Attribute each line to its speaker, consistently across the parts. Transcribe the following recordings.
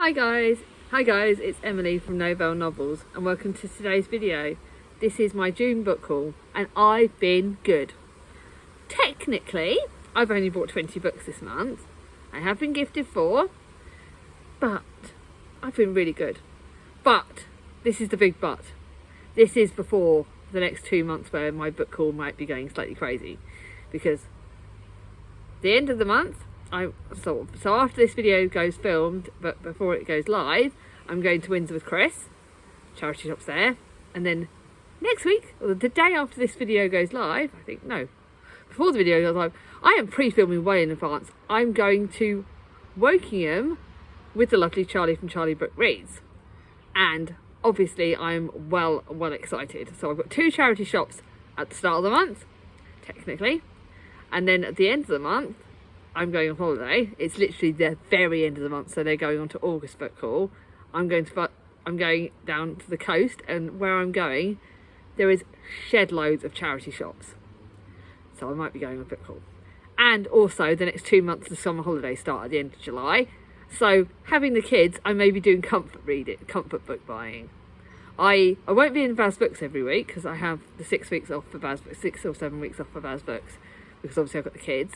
Speaker 1: Hi guys, it's Emily from Novell Novels and welcome to today's video. This is my June book haul and I've been good. Technically, I've only bought 20 books this month. I have been gifted 4, but I've been really good. But, this is the big but. This is before the next 2 months where my book haul might be going slightly crazy. Because the end of the month, so after this video goes filmed, but before it goes live, I'm going to Windsor with Chris, charity shops there, and then next week, or the day after this video goes live, before the video goes live, I am pre-filming way in advance. I'm going to Wokingham with the lovely Charlie from Charlie Book Reads, and obviously I'm well excited. So I've got 2 charity shops at the start of the month, technically, and then at the end of the month, I'm going on holiday. It's literally the very end of the month, so they're going on to August book haul. I'm going down to the coast, and where I'm going, there is shed loads of charity shops. So I might be going on book haul. And also, the next 2 months, the summer holidays start at the end of July. So having the kids, I may be doing comfort book buying. I won't be in Baz Books every week because I have the 6 weeks off for Baz Books, 6 or 7 weeks off for Baz Books, because obviously I've got the kids.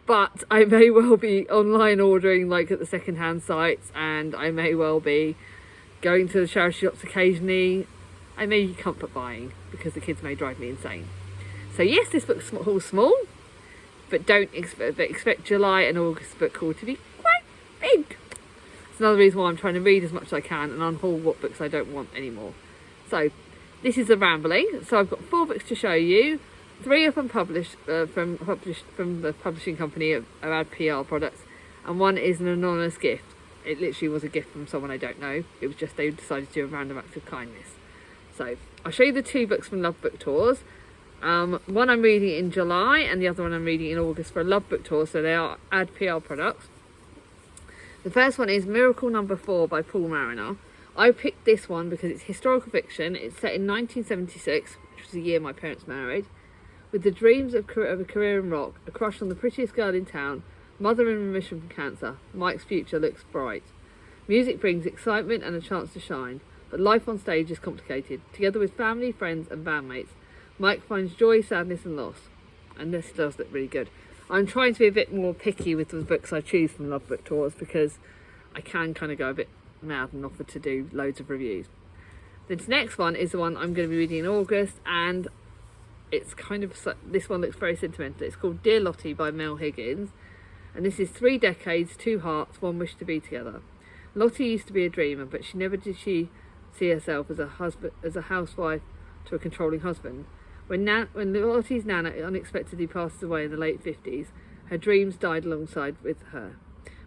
Speaker 1: But I may well be online ordering like at the second-hand sites, and I may well be going to the charity shops occasionally. I may be comfort buying because the kids may drive me insane. So yes, this book's small, but expect July and August book haul to be quite big. It's another reason why I'm trying to read as much as I can and unhaul what books I don't want anymore. So this is a rambling. So I've got 4 books to show you. 3 of them published from the publishing company of Ad PR products, and 1 is an anonymous gift. It literally was a gift from someone I don't know. It was just they decided to do a random act of kindness. So I'll show you the 2 books from Love Book Tours. One I'm reading in July and the other one I'm reading in August for a Love Book Tour, so they are Ad PR products. The first one is Miracle Number 4 by Paul Mariner. I picked this one because it's historical fiction. It's set in 1976, which was the year my parents married. With the dreams of a career in rock, a crush on the prettiest girl in town, mother in remission from cancer, Mike's future looks bright. Music brings excitement and a chance to shine, but life on stage is complicated. Together with family, friends and bandmates, Mike finds joy, sadness and loss. And this does look really good. I'm trying to be a bit more picky with the books I choose from Love Book Tours because I can kind of go a bit mad and offer to do loads of reviews. This next one is the one I'm going to be reading in August, and it's this one looks very sentimental. It's called Dear Lottie by Mel Higgins, and this is 3 decades, 2 hearts, 1 wish to be together. Lottie used to be a dreamer, but she never did see herself as a housewife to a controlling husband. When Lottie's nana unexpectedly passes away in the late 50s, her dreams died alongside with her.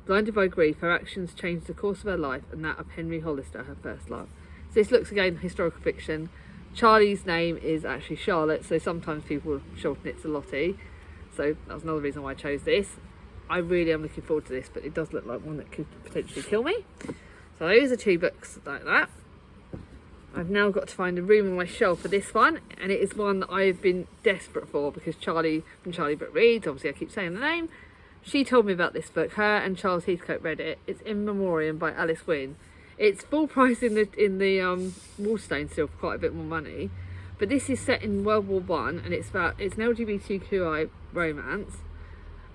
Speaker 1: Blinded by grief, her actions changed the course of her life and that of Henry Hollister, her first love. So this looks again historical fiction. Charlie's name is actually Charlotte, so sometimes people shorten it to Lottie. So that's another reason why I chose this. I really am looking forward to this, but it does look like one that could potentially kill me. So those are 2 books like that. I've now got to find a room on my shelf for this one, and it is one that I've been desperate for because Charlie from Charlie Book Reads, obviously I keep saying the name, she told me about this book. Her and Charles Heathcote read it. It's In Memoriam by Alice Wynne. It's full price in the Waterstone still for quite a bit more money, but this is set in World War One, and it's an LGBTQI romance,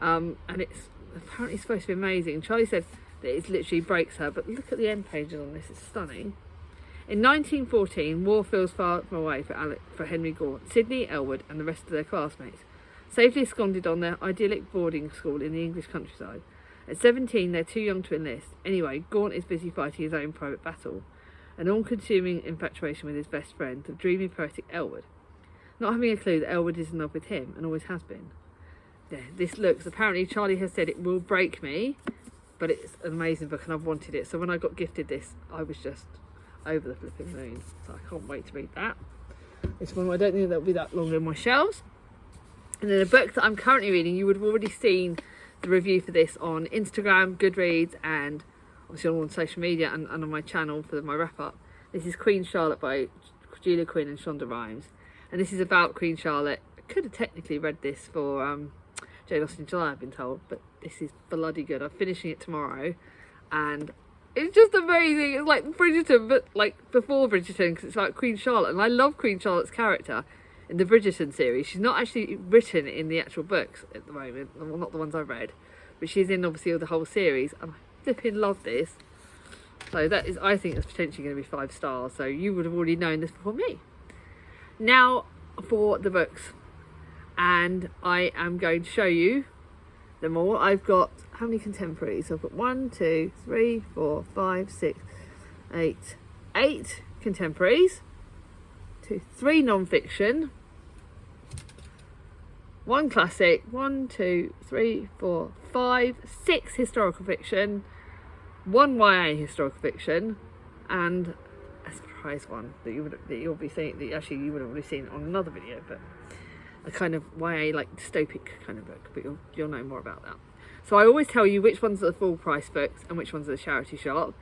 Speaker 1: and it's apparently supposed to be amazing. Charlie said that it literally breaks her, but look at the end pages on this; it's stunning. In 1914, war feels far from away for Henry Gaunt, Sidney, Elwood, and the rest of their classmates, safely absconded on their idyllic boarding school in the English countryside. At 17, they're too young to enlist. Anyway, Gaunt is busy fighting his own private battle, an all-consuming infatuation with his best friend, the dreamy, poetic Elwood. Not having a clue that Elwood is in love with him, and always has been. Yeah, this looks, apparently Charlie has said it will break me, but it's an amazing book and I've wanted it. So when I got gifted this, I was just over the flipping moon. So I can't wait to read that. This one, I don't think that'll be that long on my shelves. And then a book that I'm currently reading, you would have already seen the review for this on Instagram, Goodreads, and obviously on social media and on my channel for my wrap up. This is Queen Charlotte by Julia Quinn and Shonda Rhimes, and this is about Queen Charlotte. I could have technically read this for Jane Austen in July, I've been told, but this is bloody good. I'm finishing it tomorrow, and It's just amazing. It's like Bridgerton, but like before Bridgerton, because it's like Queen Charlotte. And I love Queen Charlotte's character in the Bridgerton series. She's not actually written in the actual books at the moment, well, not the ones I've read, but she's in obviously the whole series. And I flipping love this. So that is, I think it's potentially going to be 5 stars. So you would have already known this before me. Now for the books. And I am going to show you them all. I've got, how many contemporaries? I've got 1, 2, 3, 4, 5, 6, 8 contemporaries. 3 non-fiction. 1 classic. 1, 2, 3, 4, 5, 6 historical fiction. 1 YA historical fiction, and a surprise one that you'll be seeing, that actually you would have already seen on another video, but a kind of YA like dystopic kind of book, but you'll know more about that. So I always tell you which ones are the full price books and which ones are the charity shop.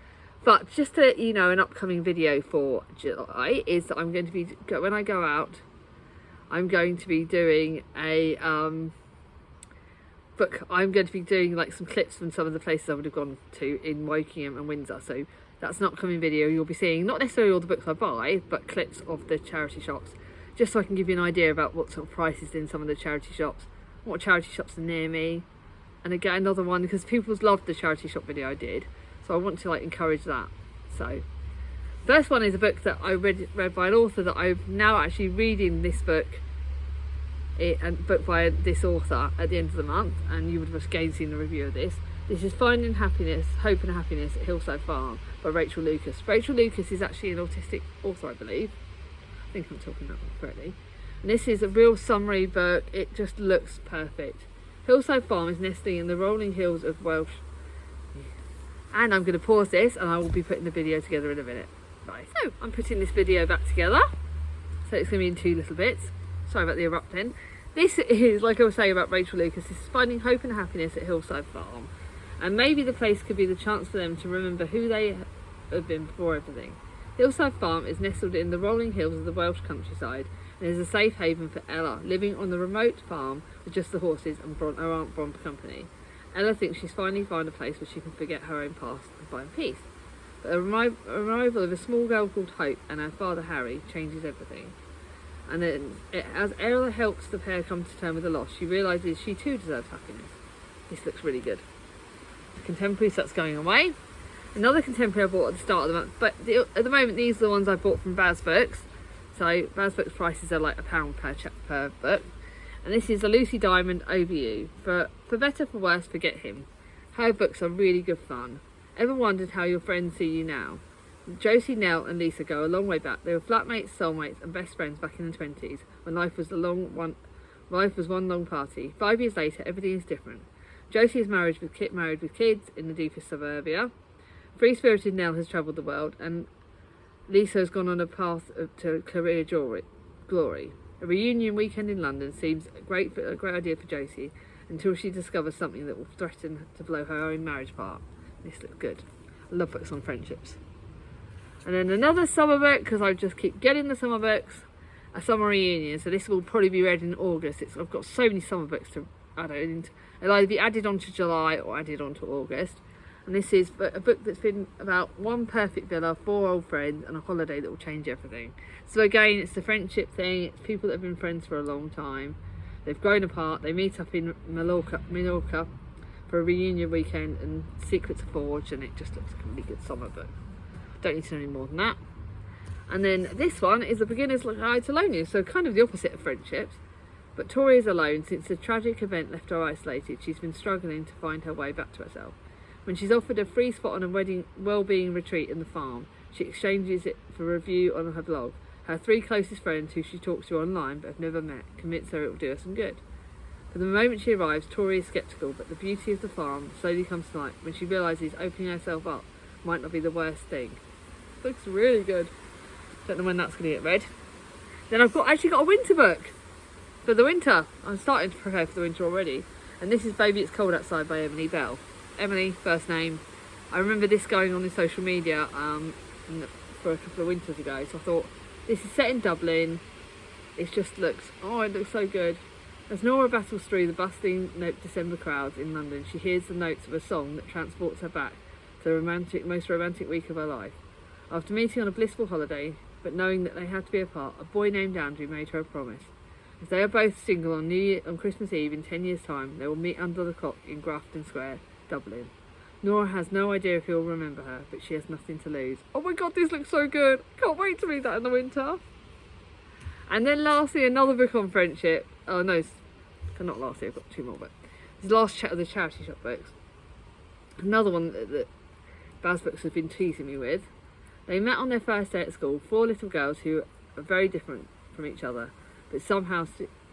Speaker 1: But just to let you know, an upcoming video for July is that I'm going to be, when I go out, I'm going to be doing a book. I'm going to be doing like some clips from some of the places I would have gone to in Wokingham and Windsor. So that's an upcoming video. You'll be seeing not necessarily all the books I buy, but clips of the charity shops, just so I can give you an idea about what sort of prices in some of the charity shops, what charity shops are near me, and again another one because people loved the charity shop video I did, so I want to like encourage that. So first one is a book that I read by an author that I'm now actually reading this book. A book by this author at the end of the month, and you would have again seen the review of this. This is Finding Happiness, Hope and Happiness at Hillside Farm by Rachel Lucas. Rachel Lucas is actually an autistic author, I believe. I think I'm talking that one correctly. And this is a real summary book. It just looks perfect. Hillside Farm is nesting in the rolling hills of Welsh. And I'm going to pause this and I will be putting the video together in a minute. Right, so I'm putting this video back together. So it's going to be in 2 little bits. Sorry about the erupting. This is, like I was saying about Rachel Lucas, this is Finding Hope and Happiness at Hillside Farm. And maybe the place could be the chance for them to remember who they have been before everything. Hillside Farm is nestled in the rolling hills of the Welsh countryside and is a safe haven for Ella, living on the remote farm with just the horses and her Aunt Bron for company. Ella thinks she's finally found a place where she can forget her own past and find peace. But the arrival of a small girl called Hope and her father Harry changes everything. And then, as Ella helps the pair come to terms with the loss, she realises she too deserves happiness. This looks really good. The contemporary starts going away. Another contemporary I bought at the start of the month, but at the moment these are the ones I bought from Baz Books. So Baz Books prices are like £1 per book. And this is a Lucy Diamond Over You. For better, for worse, forget him. Her books are really good fun. Ever wondered how your friends see you now? Josie, Nell and Lisa go a long way back. They were flatmates, soulmates and best friends back in the 20s when life was one long party. 5 years later, everything is different. Josie is married with kids in the deepest suburbia. Free-spirited Nell has travelled the world and Lisa has gone on a path to career glory. A reunion weekend in London seems a great idea for Josie until she discovers something that will threaten to blow her own marriage apart. This looks good. I love books on friendships. And then another summer book, because I just keep getting the summer books, a summer reunion. So this will probably be read in August. I've got so many summer books to add in. It'll either be added on to July or added on to August. And this is a book that's been about one perfect villa, 4 old friends, and a holiday that will change everything. So again, it's the friendship thing. It's people that have been friends for a long time. They've grown apart. They meet up in Mallorca for a reunion weekend, and secrets are forged, and it just looks like a really good summer book. Don't need to know any more than that. And then this one is a beginner's guide to loneliness, so kind of the opposite of friendships. But Tori is alone since the tragic event left her isolated. She's been struggling to find her way back to herself. When she's offered a free spot on a well-being retreat in the farm, she exchanges it for review on her blog. Her 3 closest friends, who she talks to online but have never met, convince her it will do her some good. But the moment she arrives, Tori is sceptical, but the beauty of the farm slowly comes to light when she realises opening herself up might not be the worst thing. Looks really good. Don't know when that's going to get read. Then I've actually got a winter book for the winter. I'm starting to prepare for the winter already. And this is Baby It's Cold Outside by Emily Bell. Emily, first name. I remember this going on in social media for a couple of winters ago. So I thought, this is set in Dublin. It looks so good. As Nora battles through the bustling December crowds in London, she hears the notes of a song that transports her back the most romantic week of her life. After meeting on a blissful holiday, but knowing that they had to be apart, a boy named Andrew made her a promise. If they are both single on Christmas Eve in 10 years' time, they will meet under the clock in Grafton Square, Dublin. Nora has no idea if he'll remember her, but she has nothing to lose. Oh my god, this looks so good! Can't wait to read that in the winter. And then lastly, another book on friendship. Oh no, not lastly, I've got two more, but this last chat of the charity shop books. Another one that Baz Books has been teasing me with. They met on their first day at school, 4 little girls who are very different from each other, but somehow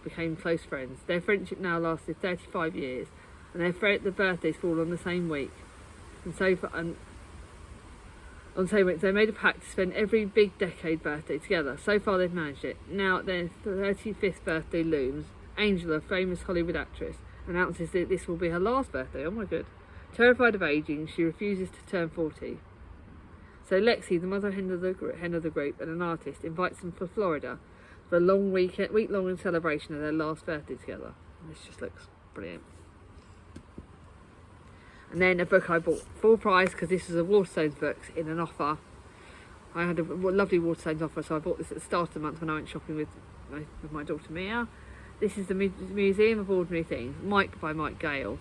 Speaker 1: became close friends. Their friendship now lasted 35 years, and their birthdays fall on the same week. And so on the same week, they made a pact to spend every big decade birthday together. So far, they've managed it. Now their 35th birthday looms. Angela, a famous Hollywood actress, announces that this will be her last birthday. Oh my god. Terrified of aging, she refuses to turn 40. So Lexi, the mother hen of the group and an artist, invites them for Florida for a long week-long celebration of their last birthday together. And this just looks brilliant. And then a book I bought full price because this was a Waterstones books in an offer. I had a lovely Waterstones offer, so I bought this at the start of the month when I went shopping with my daughter Mia. This is the Museum of Ordinary Things, Mike by Mike Gale.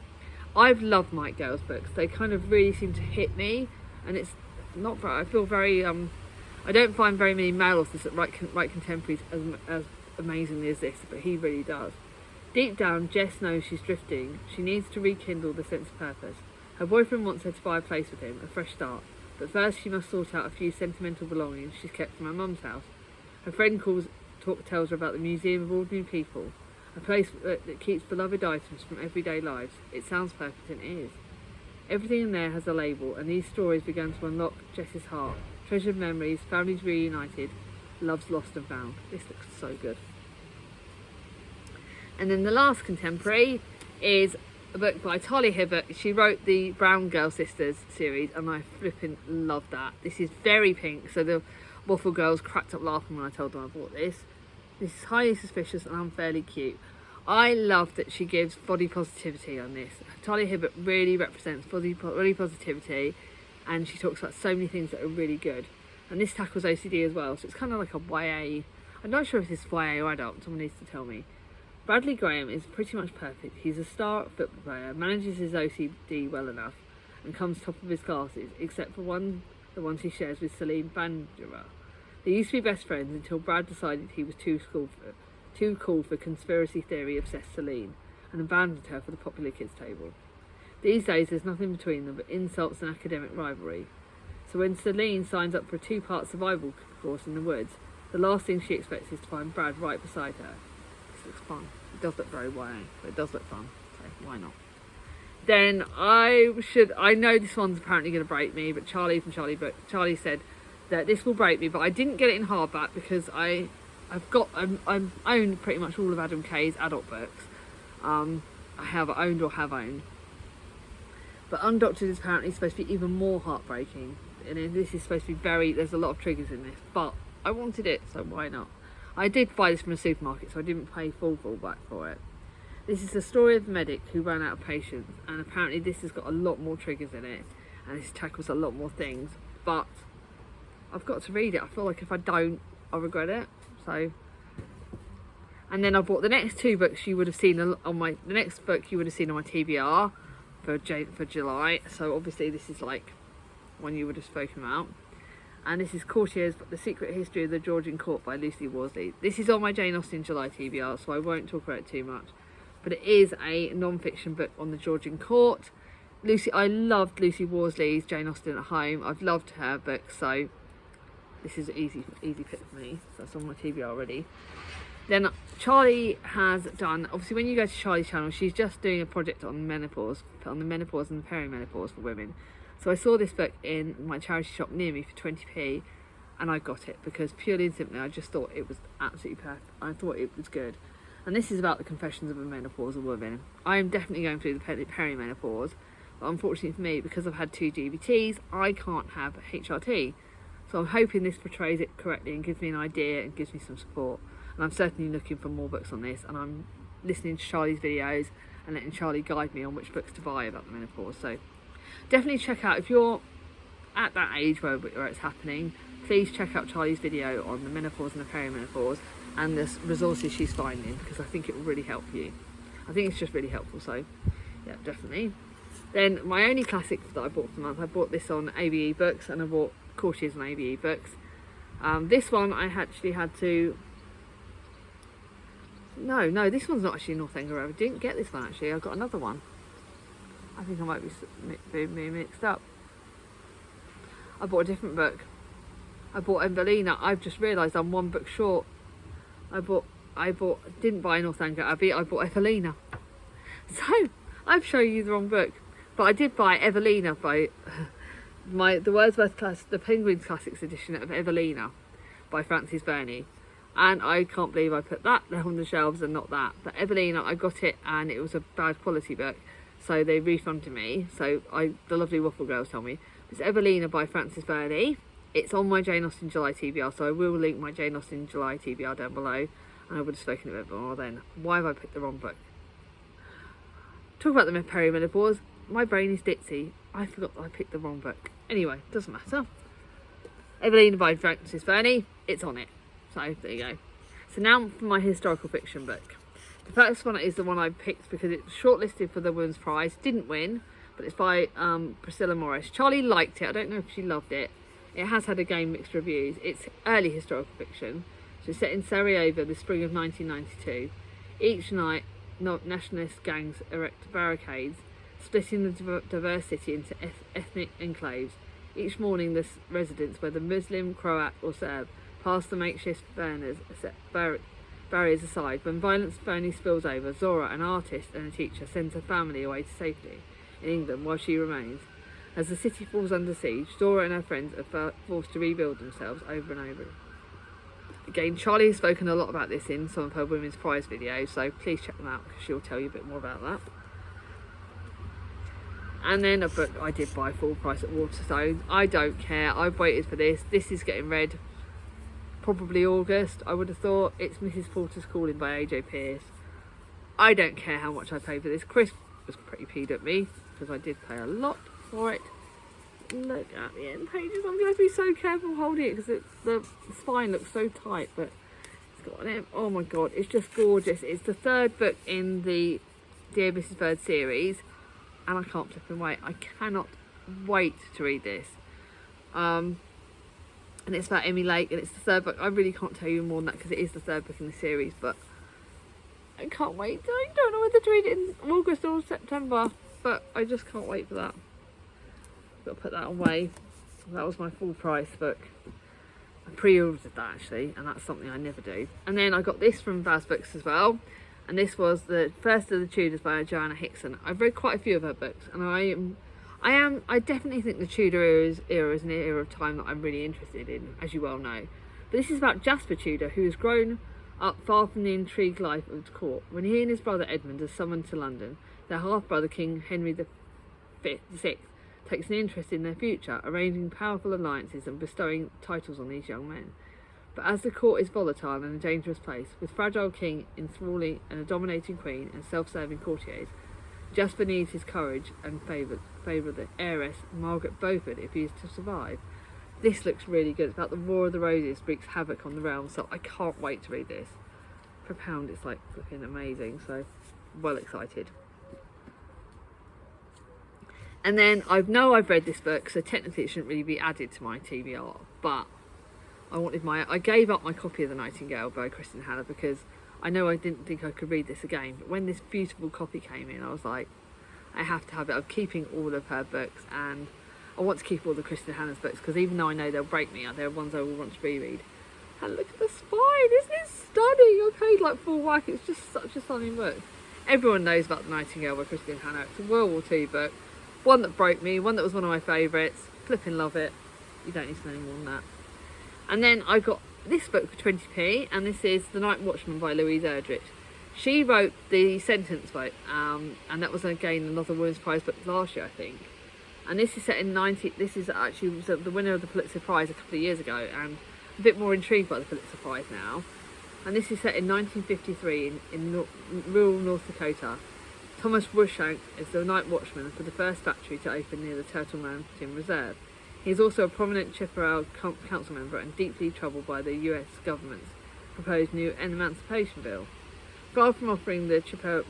Speaker 1: I've loved Mike Gale's books. They kind of really seem to hit me, and it's not very, I feel very, I don't find very many male authors that write contemporaries as amazingly as this, but he really does. Deep down, Jess knows she's drifting. She needs to rekindle the sense of purpose. Her boyfriend wants her to buy a place with him, a fresh start, but first she must sort out a few sentimental belongings she's kept from her mum's house. Her friend tells her about the Museum of Ordinary People, a place that keeps beloved items from everyday lives. It sounds perfect, and it is. Everything in there has a label, and these stories began to unlock Jess's heart. Treasured memories, families reunited, loves lost and found. This looks so good. And then the last contemporary is a book by Talia Hibbert. She wrote the Brown Girl Sisters series, and I flipping love that. This is very pink, so the Waffle Girls cracked up laughing when I told them I bought this. This is highly suspicious and unfairly cute. I love that she gives body positivity on this. Talia Hibbert really represents body positivity, and she talks about so many things that are really good. And this tackles OCD as well, so it's kind of like a YA. I'm not sure if this is YA or adult, someone needs to tell me. Bradley Graham is pretty much perfect. He's a star football player, manages his OCD well enough, and comes top of his classes, except for the ones he shares with Celine Bandura. They used to be best friends until Brad decided he was too cool for conspiracy theory obsessed Celine, and abandoned her for the popular kids table. These days there's nothing between them but insults and academic rivalry. So when Celine signs up for a 2-part survival course in the woods, the last thing she expects is to find Brad right beside her. This looks fun. It does look very YA, but it does look fun, so why not? Then I know this one's apparently going to break me, but Charlie said that this will break me, but I didn't get it in hardback because I own pretty much all of Adam Kay's adult books. I have owned. But Undoctored is apparently supposed to be even more heartbreaking. And this is supposed to be there's a lot of triggers in this, but I wanted it, so why not? I did buy this from a supermarket, so I didn't pay full back for it. This is the story of a medic who ran out of patience, and apparently this has got a lot more triggers in it, and this tackles a lot more things, but I've got to read it. I feel like if I don't, I'll regret it. So, and then I bought the next 2 books you would have seen on my TBR for July. So obviously this is like one you would have spoken about, and this is Courtiers: The Secret History of the Georgian Court by Lucy Worsley. This is on my Jane Austen July TBR, so I won't talk about it too much, but it is a non-fiction book on the Georgian Court. I loved Lucy Worsley's Jane Austen at Home. I've loved her books, so this is an easy pick for me. So that's on my TBR already. Then Charlie has done, obviously when you go to Charlie's channel, she's just doing a project on the menopause and the perimenopause for women. So I saw this book in my charity shop near me for 20p, and I got it because purely and simply I just thought it was absolutely perfect. I thought it was good. And this is about the confessions of a menopausal woman. I am definitely going through the perimenopause, but unfortunately for me, because I've had 2 GBTs, I can't have HRT. So I'm hoping this portrays it correctly and gives me an idea and gives me some support. And I'm certainly looking for more books on this, and I'm listening to Charlie's videos and letting Charlie guide me on which books to buy about the menopause. So definitely check out, if you're at that age where it's happening, please check out Charlie's video on the menopause and the perimenopause and the resources she's finding, because I think it will really help you. I think it's just really helpful, so yeah, definitely. Then my only classic that I bought for the month, I bought this on ABE Books, and I bought Courtiers on ABE Books. This one I actually had to... No, this one's not actually Northanger Road. I didn't get this one actually, I got another one. I think I might be mixed up. I bought a different book. I bought Evelina. I've just realised I'm one book short. Didn't buy Northanger Abbey, I bought Evelina. So, I've shown you the wrong book. But I did buy Evelina by the Wordsworth the Penguins Classics edition of Evelina by Frances Burney. And I can't believe I put that there on the shelves and not that. But Evelina, I got it and it was a bad quality book, so they refunded me. So the lovely Waffle Girls tell me it's Evelina by Frances Burney. It's on my Jane Austen July TBR, so I will link my Jane Austen July TBR down below, and I would have spoken a bit more then. Why have I picked the wrong book? Talk about the perimenopause. My brain is ditzy. I forgot that I picked the wrong book. Anyway, doesn't matter. Evelina by Frances Burney. It's on it. So there you go. So now for my historical fiction book. The first one is the one I picked because it's shortlisted for the Women's Prize. Didn't win, but it's by Priscilla Morris. Charlie liked it. I don't know if she loved it. It has had again mixed reviews. It's early historical fiction. So it's set in Sarajevo, the spring of 1992. Each night, nationalist gangs erect barricades, splitting the diverse city into ethnic enclaves. Each morning, the residents, whether Muslim, Croat or Serb, pass the makeshift barriers aside. When violence finally spills over, Zora, an artist and a teacher, sends her family away to safety in England while she remains. As the city falls under siege, Zora and her friends are forced to rebuild themselves over and over. Again, Charlie has spoken a lot about this in some of her Women's Prize videos, so please check them out because she'll tell you a bit more about that. And then a book I did buy full price at Waterstones. I don't care, I've waited for this. This is getting read probably August, I would have thought. It's Mrs. Porter's Calling by AJ Pearce. I don't care how much I paid for this. Chris was pretty peed at me because I did pay a lot for it. Look at the end pages. I'm going to be so careful holding it because the spine looks so tight, but it's got an... Oh my god, it's just gorgeous. It's the third book in the Dear Mrs. Bird series, and I can't flip and wait. I cannot wait to read this. And it's about Emmy Lake, and it's the third book. I really can't tell you more than that because it is the third book in the series, but I can't wait. I don't know whether to read it in August or September, but I just can't wait for that. Got to put that away. That was my full price book. I pre-ordered that actually, and that's something I never do. And then I got this from Vaz Books as well, and this was the first of the Tudors by Joanna Hickson. I've read quite a few of her books, and I definitely think the Tudor era is an era of time that I'm really interested in, as you well know. But this is about Jasper Tudor, who has grown up far from the intrigued life of the court. When he and his brother Edmund are summoned to London, their half-brother King Henry VI takes an interest in their future, arranging powerful alliances and bestowing titles on these young men. But as the court is volatile and a dangerous place, with fragile king enthralling and a dominating queen and self-serving courtiers, Jasper needs his courage and favour the heiress Margaret Beaufort if he is to survive. This looks really good. It's about the War of the Roses wreaks havoc on the realm, so I can't wait to read this. For £1, it's like looking amazing, so well excited. And then I've read this book, so technically it shouldn't really be added to my TBR, but I gave up my copy of The Nightingale by Kristen Hanna because I didn't think I could read this again, but when this beautiful copy came in, I was like, I have to have it. I'm keeping all of her books, and I want to keep all the Kristen Hanna's books because even though I know they'll break me, they're ones I will want to reread. And look at the spine, isn't it stunning? I paid like full whack. It's just such a stunning book. Everyone knows about The Nightingale by Kristen Hanna. It's a World War II book, one that broke me, one that was one of my favourites. Flipping love it. You don't need to know any more than that. And then I got this book for 20p, and this is The Night Watchman by Louise Erdrich. She wrote the Sentence Vote, and that was again another Women's Prize book last year, I think. And this is set in this is actually the winner of the Pulitzer Prize a couple of years ago, and a bit more intrigued by the Pulitzer Prize now. And this is set in 1953 in rural North Dakota. Thomas Rushank is the night watchman for the first factory to open near the Turtle Mountain Reserve. He is also a prominent Chippewa council member and deeply troubled by the US government's proposed new emancipation bill. Far from offering the Chippewa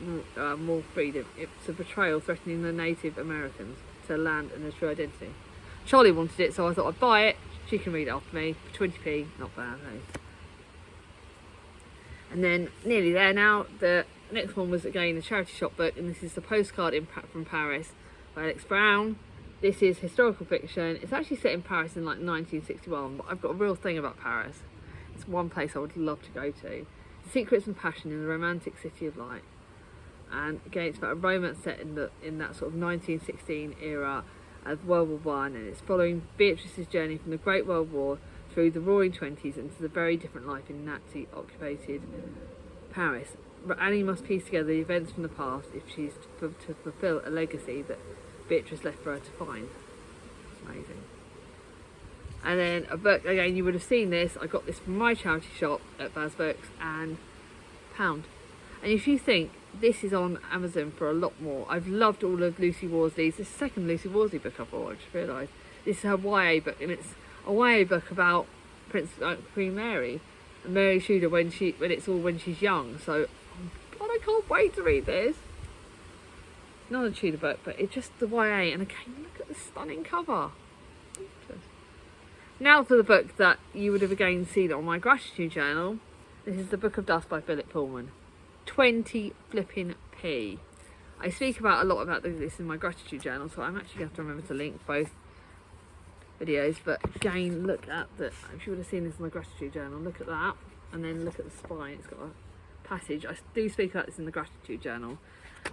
Speaker 1: more freedom, it's a betrayal threatening the Native Americans to land and their true identity. Charlie wanted it, so I thought I'd buy it. She can read it after me for 20p, not bad, eh? And then, nearly there now, the next one was again a charity shop book, and this is the Postcard Impact from Paris by Alex Brown. This is historical fiction. It's actually set in Paris in like 1961, but I've got a real thing about Paris. It's one place I would love to go to. The Secrets and Passion in the Romantic City of Light. And again, it's about a romance set in that sort of 1916 era of World War One, and it's following Beatrice's journey from the Great World War through the Roaring Twenties into the very different life in Nazi-occupied Paris. But Annie must piece together the events from the past if she's to fulfil a legacy that Beatrice left for her to find. It's amazing. And then a book, again, you would have seen this. I got this from my charity shop at Baz Books, and £1. And if you think this is on Amazon for a lot more, I've loved all of Lucy Worsley's. This is the second Lucy Worsley book I've bought, I just realised. This is her YA book, and it's a YA book about Queen Mary and Mary Tudor when she's young. So, oh God, I can't wait to read this. Not a Tudor book, but it's just the YA, and again, look at the stunning cover. Now for the book that you would have again seen on my gratitude journal. This is The Book of Dust by Philip Pullman. 20 flipping p. I speak about a lot about this in my gratitude journal, so I'm actually going to have to remember to link both videos. But again, look at if you would have seen this in my gratitude journal, look at that, and then look at the spine. It's got a passage. I do speak about this in the gratitude journal,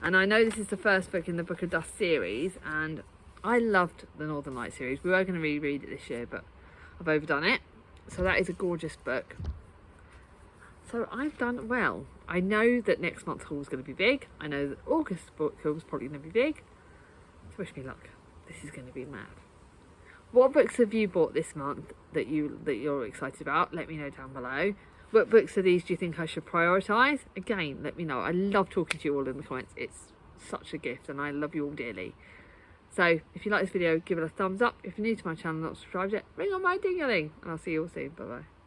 Speaker 1: and I know this is the first book in the Book of Dust series, and I loved the Northern Light series. We were going to reread it this year, but I've overdone it. So that is a gorgeous book. So I've done well. I know that next month's haul is going to be big. I know that August's book haul is probably going to be big. So wish me luck. This is going to be mad. What books have you bought this month that you're excited about? Let me know down below. What books of these do you think I should prioritise? Again, let me know. I love talking to you all in the comments. It's such a gift, and I love you all dearly. So if you like this video, give it a thumbs up. If you're new to my channel and not subscribed yet, ring on my ding-a-ling, and I'll see you all soon. Bye bye.